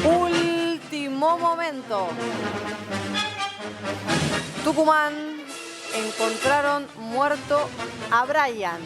Último momento. Tucumán, encontraron muerto a Brian.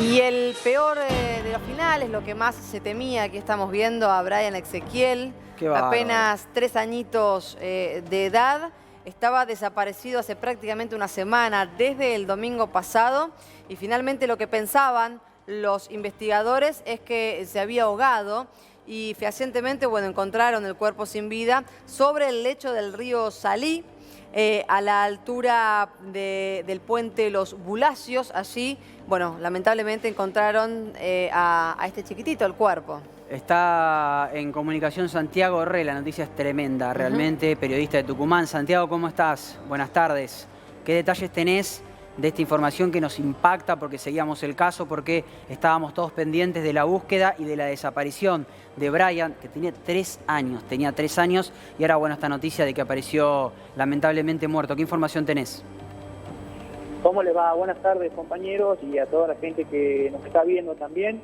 Y el peor de los finales, lo que más se temía, aquí estamos viendo a Brian Ezequiel, apenas 3 añitos de edad. Estaba desaparecido hace prácticamente una semana, desde el domingo pasado. Y finalmente lo que pensaban los investigadores es que se había ahogado. Y fehacientemente, bueno, encontraron el cuerpo sin vida sobre el lecho del río Salí, a la altura del puente Los Bulacios. Allí, bueno, lamentablemente encontraron a este chiquitito, el cuerpo. Está en comunicación Santiago Rey, la noticia es tremenda, realmente, periodista de Tucumán. Santiago, ¿cómo estás? Buenas tardes. ¿Qué detalles tenés de esta información que nos impacta porque seguíamos el caso, porque estábamos todos pendientes de la búsqueda y de la desaparición de Brian, que tenía 3 años, y ahora, bueno, esta noticia de que apareció lamentablemente muerto? ¿Qué información tenés? ¿Cómo le va? Buenas tardes, compañeros, y a toda la gente que nos está viendo también.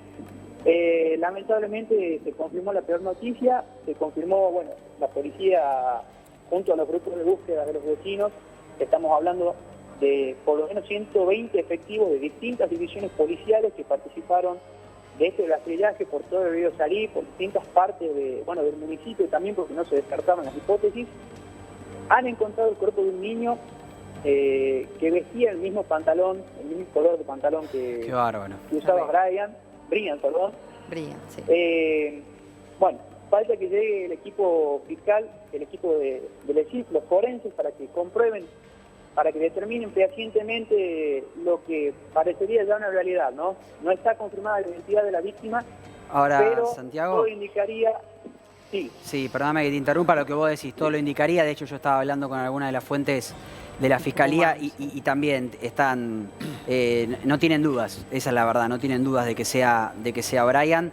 Lamentablemente se confirmó la peor noticia, se confirmó, bueno, la policía junto a los grupos de búsqueda de los vecinos, estamos hablando de por lo menos 120 efectivos de distintas divisiones policiales que participaron de este rastrillaje por todo el río Salí, por distintas partes del municipio también, porque no se descartaban las hipótesis. Han encontrado el cuerpo de un niño que vestía el mismo pantalón, el mismo color de pantalón que usaba Brian, sí. Bueno, falta que llegue el equipo fiscal, el equipo de los forenses, para que comprueben, para que determinen fehacientemente lo que parecería ya una realidad, ¿no? No está confirmada la identidad de la víctima, ahora, pero Santiago, todo indicaría... Sí, perdóname que te interrumpa, lo que vos decís, todo lo indicaría. De hecho, yo estaba hablando con alguna de las fuentes de la Fiscalía y también están, no tienen dudas, esa es la verdad, no tienen dudas de que sea Brian.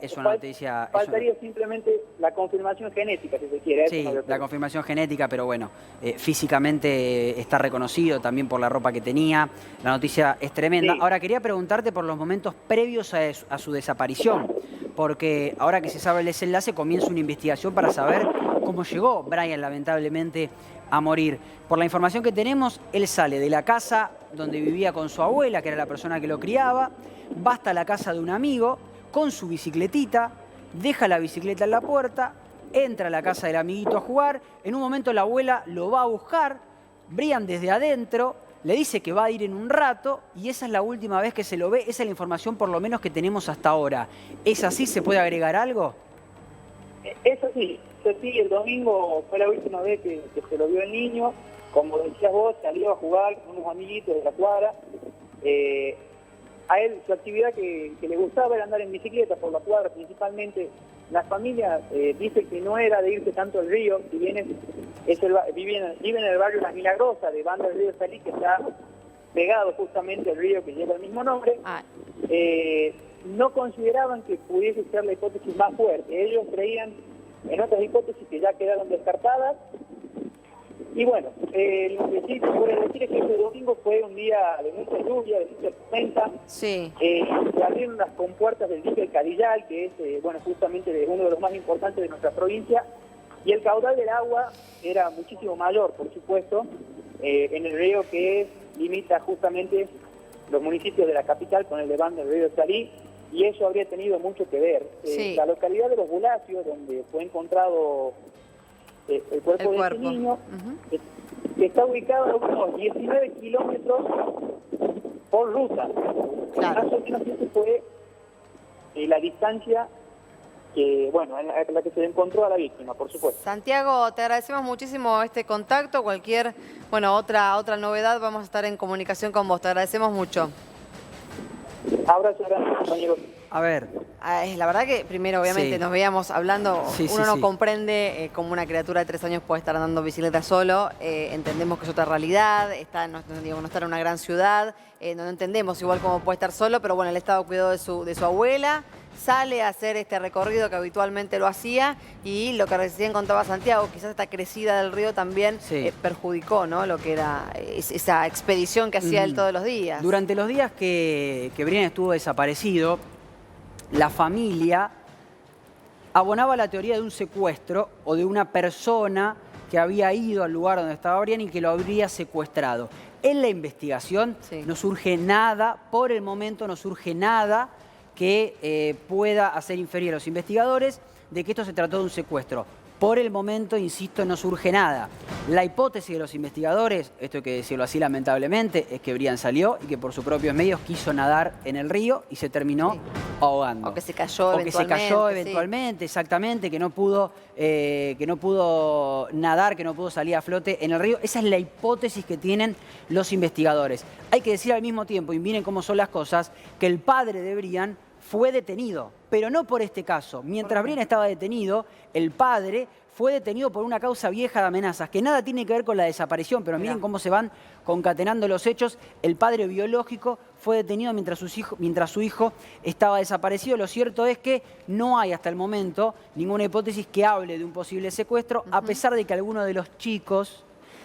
Es una noticia... Faltaría simplemente la confirmación genética, si se quiere. Sí, la confirmación genética, pero bueno, físicamente está reconocido también por la ropa que tenía. La noticia es tremenda. Sí. Ahora, quería preguntarte por los momentos previos a su desaparición, porque ahora que se sabe el desenlace, comienza una investigación para saber cómo llegó Brian, lamentablemente, a morir. Por la información que tenemos, él sale de la casa donde vivía con su abuela, que era la persona que lo criaba, va hasta la casa de un amigo con su bicicletita, deja la bicicleta en la puerta, entra a la casa del amiguito a jugar. En un momento la abuela lo va a buscar, Brian desde adentro le dice que va a ir en un rato y esa es la última vez que se lo ve. Esa es la información por lo menos que tenemos hasta ahora. ¿Es así? ¿Se puede agregar algo? Es así. Sí, el domingo fue la última vez que se lo vio el niño. Como decías vos, salió a jugar con unos amiguitos de la cuadra. A él su actividad que le gustaba era andar en bicicleta por la cuadra principalmente. La familia dice que no era de irse tanto al río, si bien vive en el barrio Las Milagrosas, de Banda del Río Salí, que está pegado justamente al río que lleva el mismo nombre. No consideraban que pudiese ser la hipótesis más fuerte. Ellos creían en otras hipótesis que ya quedaron descartadas. Y bueno, lo que sí se puede decir es que este domingo fue un día de mucha lluvia, de mucha tormenta. Sí. Se abrieron las compuertas del dique del Cadillal, que es justamente uno de los más importantes de nuestra provincia, y el caudal del agua era muchísimo mayor, por supuesto, en el río que limita justamente los municipios de la capital con el levante del río Salí, y eso habría tenido mucho que ver. Sí. La localidad de Los Bulacios, donde fue encontrado el cuerpo de este niño, está ubicado a unos 19 kilómetros por ruta. Claro. Más o menos esa fue la distancia que, en la que se encontró a la víctima, por supuesto. Santiago, te agradecemos muchísimo este contacto. Cualquier, otra novedad, vamos a estar en comunicación con vos. Te agradecemos mucho. Abrazo grande, compañeros. A ver. La verdad que primero, obviamente, nos veíamos hablando, uno no comprende cómo una criatura de 3 años puede estar andando bicicleta solo, entendemos que es otra realidad, no está en una gran ciudad, no entendemos igual cómo puede estar solo, pero bueno, él estaba cuidado de su abuela, sale a hacer este recorrido que habitualmente lo hacía y lo que recién contaba Santiago, quizás esta crecida del río también perjudicó, ¿no?, lo que era esa expedición que hacía él todos los días. Durante los días que Brian estuvo desaparecido, la familia abonaba la teoría de un secuestro o de una persona que había ido al lugar donde estaba Brian y que lo habría secuestrado. En la investigación no surge nada, por el momento no surge nada que pueda hacer inferir a los investigadores de que esto se trató de un secuestro. Por el momento, insisto, no surge nada. La hipótesis de los investigadores, esto hay que decirlo así lamentablemente, es que Brian salió y que por sus propios medios quiso nadar en el río y se terminó ahogando. O que se cayó eventualmente. Exactamente, que no pudo nadar, que no pudo salir a flote en el río. Esa es la hipótesis que tienen los investigadores. Hay que decir al mismo tiempo, y miren cómo son las cosas, que el padre de Brian fue detenido, pero no por este caso. Mientras Brian estaba detenido, el padre fue detenido por una causa vieja de amenazas, que nada tiene que ver con la desaparición, pero miren cómo se van concatenando los hechos. El padre biológico fue detenido mientras su hijo estaba desaparecido. Lo cierto es que no hay hasta el momento ninguna hipótesis que hable de un posible secuestro, a pesar de que algunos de los chicos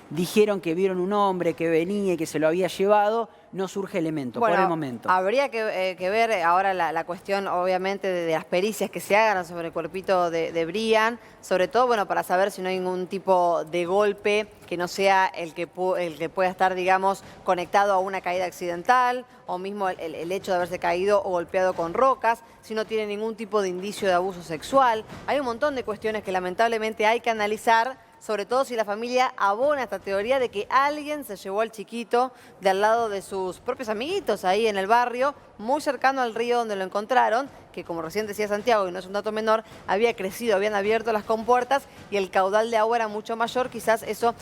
dijeron que vieron un hombre que venía y que se lo había llevado. No surge elemento por el momento. Habría que ver ahora la cuestión, obviamente, de las pericias que se hagan sobre el cuerpito de Brian, sobre todo, bueno, para saber si no hay ningún tipo de golpe que no sea el que pueda estar, digamos, conectado a una caída accidental, o mismo el hecho de haberse caído o golpeado con rocas, si no tiene ningún tipo de indicio de abuso sexual. Hay un montón de cuestiones que lamentablemente hay que analizar, sobre todo si la familia abona esta teoría de que alguien se llevó al chiquito de al lado de sus propios amiguitos ahí en el barrio, muy cercano al río donde lo encontraron, que como recién decía Santiago, y no es un dato menor, había crecido, habían abierto las compuertas y el caudal de agua era mucho mayor. Quizás eso,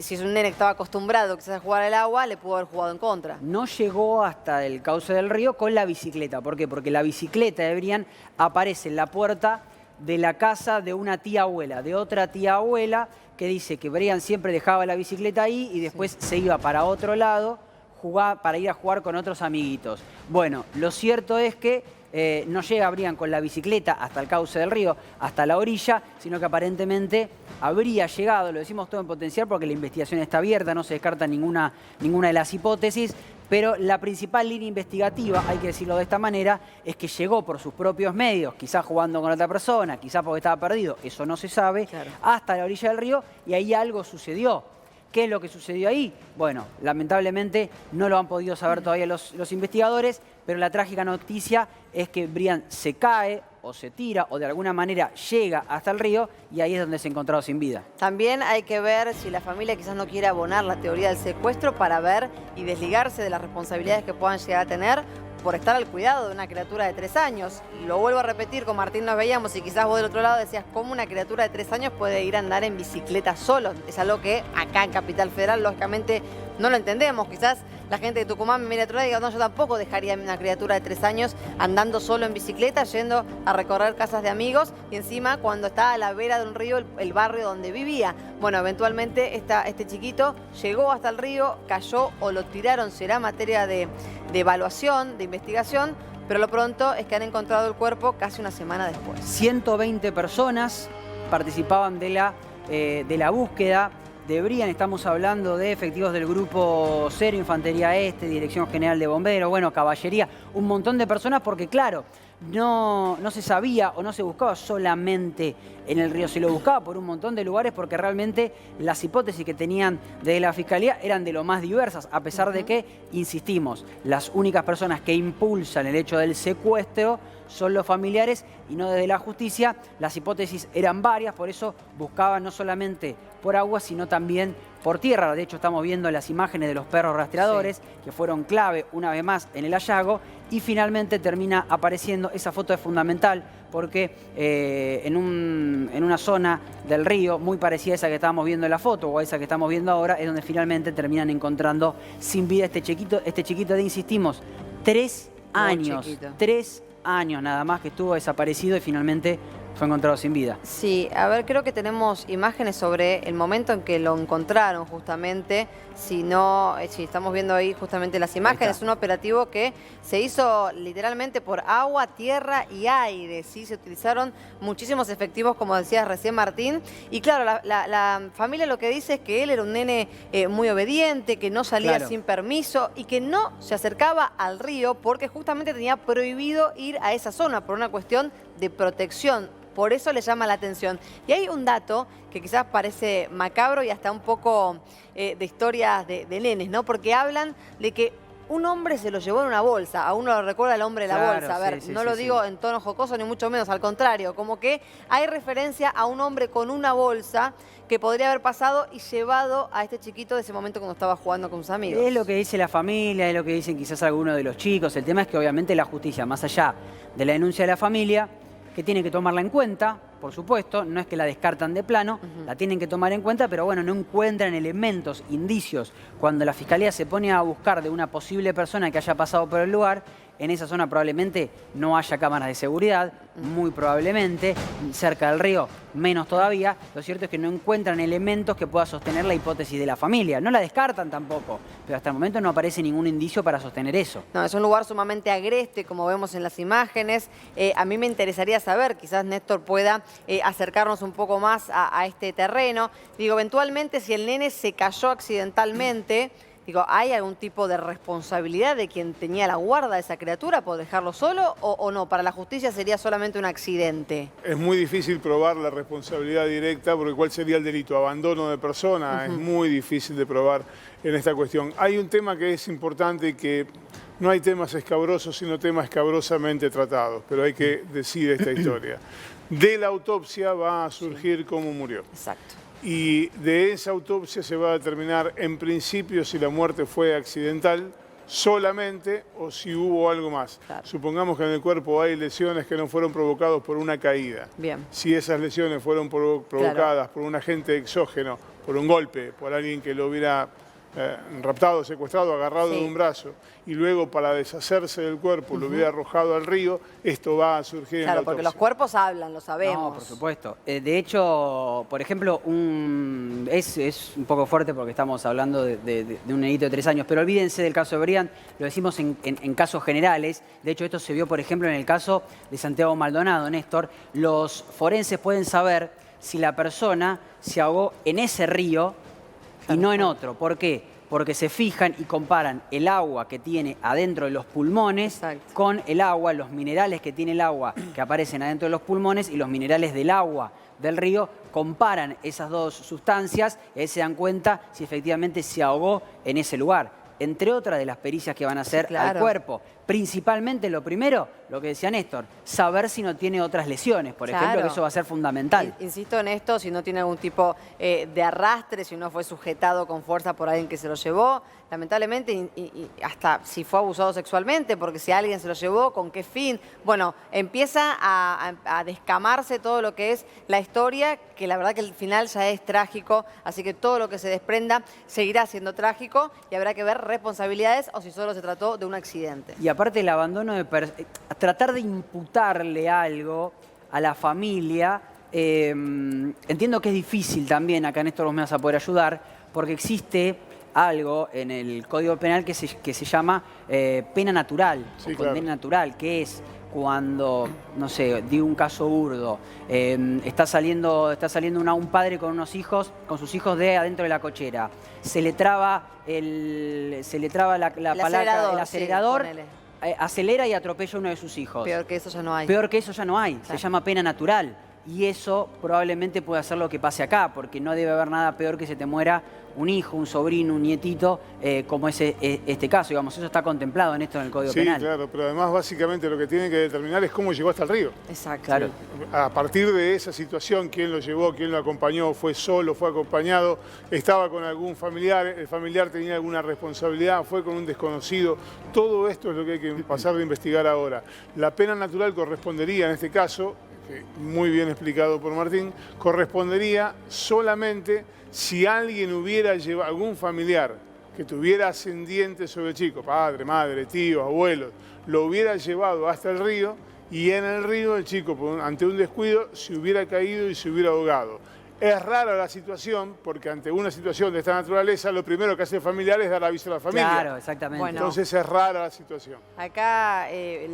si es un nene que estaba acostumbrado quizás a jugar al agua, le pudo haber jugado en contra. No llegó hasta el cauce del río con la bicicleta. ¿Por qué? Porque la bicicleta de Brian aparece en la puerta de la casa de una tía abuela, de otra tía abuela, que dice que Brian siempre dejaba la bicicleta ahí y después se iba para otro lado para ir a jugar con otros amiguitos. Bueno, lo cierto es que no llega Brian con la bicicleta hasta el cauce del río, hasta la orilla, sino que aparentemente habría llegado, lo decimos todo en potencial porque la investigación está abierta, no se descarta ninguna de las hipótesis, pero la principal línea investigativa, hay que decirlo de esta manera, es que llegó por sus propios medios, quizás jugando con otra persona, quizás porque estaba perdido, eso no se sabe, hasta la orilla del río y ahí algo sucedió. ¿Qué es lo que sucedió ahí? Bueno, lamentablemente no lo han podido saber todavía los investigadores, pero la trágica noticia es que Brian se cae o se tira o de alguna manera llega hasta el río y ahí es donde se ha encontrado sin vida. También hay que ver si la familia quizás no quiere abonar la teoría del secuestro para ver y desligarse de las responsabilidades que puedan llegar a tener por estar al cuidado de una criatura de 3 años. Lo vuelvo a repetir, con Martín nos veíamos y quizás vos del otro lado decías cómo una criatura de 3 años puede ir a andar en bicicleta solo. Es algo que acá en Capital Federal lógicamente no lo entendemos. Quizás la gente de Tucumán me mira atrás y diga, no, yo tampoco dejaría a una criatura de 3 años andando solo en bicicleta, yendo a recorrer casas de amigos y encima cuando está a la vera de un río, el barrio donde vivía. Bueno, eventualmente este chiquito llegó hasta el río, cayó o lo tiraron, será materia de evaluación, de investigación, pero lo pronto es que han encontrado el cuerpo casi una semana después. 120 personas participaban de la búsqueda de Brian. Estamos hablando de efectivos del Grupo 0, Infantería Este, Dirección General de Bomberos, bueno, Caballería, un montón de personas porque, claro, no se sabía o no se buscaba solamente en el río, se lo buscaba por un montón de lugares porque realmente las hipótesis que tenían de la Fiscalía eran de lo más diversas, a pesar de que, insistimos, las únicas personas que impulsan el hecho del secuestro son los familiares y no desde la justicia. Las hipótesis eran varias, por eso buscaban no solamente por agua, sino también por tierra. De hecho, estamos viendo las imágenes de los perros rastreadores, que fueron clave una vez más en el hallazgo, y finalmente termina apareciendo. Esa foto es fundamental porque en una zona del río muy parecida a esa que estábamos viendo en la foto o a esa que estamos viendo ahora, es donde finalmente terminan encontrando sin vida este chiquito de, insistimos, 3 años. 3 años nada más que estuvo desaparecido y finalmente fue encontrado sin vida. Sí, a ver, creo que tenemos imágenes sobre el momento en que lo encontraron justamente. Si estamos viendo ahí justamente las imágenes, es un operativo que se hizo literalmente por agua, tierra y aire, ¿sí? Se utilizaron muchísimos efectivos, como decías recién, Martín. Y claro, la familia lo que dice es que él era un nene muy obediente, que no salía sin permiso y que no se acercaba al río porque justamente tenía prohibido ir a esa zona por una cuestión de protección. Por eso le llama la atención. Y hay un dato que quizás parece macabro y hasta un poco de historias de nenes, ¿no? Porque hablan de que un hombre se lo llevó en una bolsa. A uno lo recuerda el hombre de la bolsa. A ver, no lo digo en tono jocoso ni mucho menos, al contrario. Como que hay referencia a un hombre con una bolsa que podría haber pasado y llevado a este chiquito de ese momento cuando estaba jugando con sus amigos. Es lo que dice la familia, es lo que dicen quizás algunos de los chicos. El tema es que obviamente la justicia, más allá de la denuncia de la familia, que tiene que tomarla en cuenta, por supuesto, no es que la descartan de plano, la tienen que tomar en cuenta, pero bueno, no encuentran elementos, indicios. Cuando la Fiscalía se pone a buscar de una posible persona que haya pasado por el lugar, en esa zona probablemente no haya cámaras de seguridad, muy probablemente, cerca del río menos todavía. Lo cierto es que no encuentran elementos que puedan sostener la hipótesis de la familia. No la descartan tampoco, pero hasta el momento no aparece ningún indicio para sostener eso. No, es un lugar sumamente agreste, como vemos en las imágenes. A mí me interesaría saber, quizás Néstor pueda acercarnos un poco más a este terreno. Digo, eventualmente si el nene se cayó accidentalmente, digo, ¿hay algún tipo de responsabilidad de quien tenía la guarda de esa criatura por dejarlo solo o no? ¿Para la justicia sería solamente un accidente? Es muy difícil probar la responsabilidad directa porque ¿cuál sería el delito? Abandono de persona. Es muy difícil de probar en esta cuestión. Hay un tema que es importante, que no hay temas escabrosos, sino temas escabrosamente tratados, pero hay que decir esta historia. De la autopsia va a surgir cómo murió. Exacto. Y de esa autopsia se va a determinar en principio si la muerte fue accidental solamente o si hubo algo más. Claro. Supongamos que en el cuerpo hay lesiones que no fueron provocadas por una caída. Bien. Si esas lesiones fueron provocadas por un agente exógeno, por un golpe, por alguien que lo hubiera raptado, secuestrado, agarrado de un brazo y luego para deshacerse del cuerpo lo hubiera arrojado al río, esto va a surgir en la autopsia. Porque los cuerpos hablan, lo sabemos. No, por supuesto. De hecho, por ejemplo, es un poco fuerte porque estamos hablando de un nenito de 3 años, pero olvídense del caso de Brian, lo decimos en casos generales. De hecho, esto se vio, por ejemplo, en el caso de Santiago Maldonado, Néstor. Los forenses pueden saber si la persona se ahogó en ese río y no en otro. ¿Por qué? Porque se fijan y comparan el agua que tiene adentro de los pulmones con el agua, los minerales que tiene el agua que aparecen adentro de los pulmones y los minerales del agua del río, comparan esas dos sustancias y ahí se dan cuenta si efectivamente se ahogó en ese lugar. Entre otras de las pericias que van a hacer al cuerpo. Principalmente lo primero, lo que decía Néstor, saber si no tiene otras lesiones, por ejemplo, que eso va a ser fundamental. Insisto en esto, si no tiene algún tipo de arrastre, si no fue sujetado con fuerza por alguien que se lo llevó, lamentablemente, y hasta si fue abusado sexualmente, porque si alguien se lo llevó, ¿con qué fin? Bueno, empieza a descamarse todo lo que es la historia, que la verdad que el final ya es trágico, así que todo lo que se desprenda seguirá siendo trágico y habrá que ver responsabilidades o si solo se trató de un accidente. Y aparte el abandono de tratar de imputarle algo a la familia, entiendo que es difícil también, acá Néstor vos me vas a poder ayudar, porque existe algo en el Código Penal que se llama pena natural, o condena natural, que es cuando, no sé, digo un caso burdo, está saliendo un padre con sus hijos de adentro de la cochera, se le traba la palanca, el acelerador, acelera y atropella a uno de sus hijos. Peor que eso ya no hay. Peor que eso ya no hay, se llama pena natural. Y eso probablemente puede hacer lo que pase acá, porque no debe haber nada peor que se te muera un hijo, un sobrino, un nietito, como es este caso. Digamos, eso está contemplado en esto en el Código Penal. Sí, claro, pero además básicamente lo que tienen que determinar es cómo llegó hasta el río. Exacto. Claro. A partir de esa situación, quién lo llevó, quién lo acompañó, fue solo, fue acompañado, estaba con algún familiar, el familiar tenía alguna responsabilidad, fue con un desconocido. Todo esto es lo que hay que pasar de investigar ahora. La pena natural correspondería en este caso, muy bien explicado por Martín, correspondería solamente si alguien hubiera llevado, algún familiar que tuviera ascendiente sobre el chico, padre, madre, tío, abuelos, lo hubiera llevado hasta el río y en el río el chico, ante un descuido, se hubiera caído y se hubiera ahogado. Es rara la situación, porque ante una situación de esta naturaleza, lo primero que hace el familiar es dar aviso a la familia. Claro, exactamente. Bueno. Entonces es rara la situación. Acá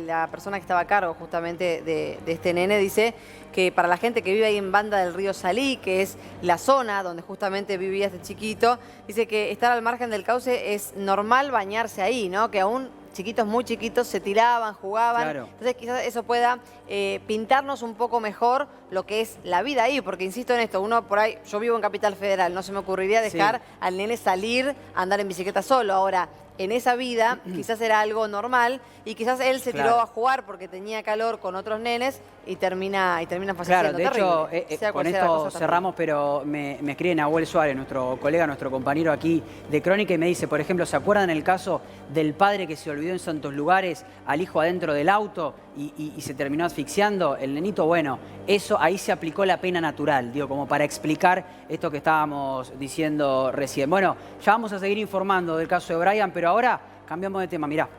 la persona que estaba a cargo justamente de este nene dice que para la gente que vive ahí en Banda del Río Salí, que es la zona donde justamente vivía este chiquito, dice que estar al margen del cauce es normal bañarse ahí, ¿no? Que aún chiquitos muy chiquitos se tiraban, jugaban. Claro. Entonces quizás eso pueda pintarnos un poco mejor lo que es la vida ahí, porque insisto en esto, uno por ahí, yo vivo en Capital Federal, no se me ocurriría dejar al nene salir a andar en bicicleta solo. Ahora, en esa vida quizás era algo normal y quizás él se tiró a jugar porque tenía calor con otros nenes y termina falleciendo. Claro, de hecho, Sea con cual sea la esto cosa, cerramos, pero me escribe Nahuel Suárez, nuestro colega, nuestro compañero aquí de Crónica, y me dice, por ejemplo, ¿se acuerdan el caso del padre que se olvidó en Santos Lugares al hijo adentro del auto y se terminó asfixiando? El nenito, bueno, eso ahí se aplicó la pena natural, digo, como para explicar esto que estábamos diciendo recién. Bueno, ya vamos a seguir informando del caso de Brian, pero ahora cambiamos de tema, mirá.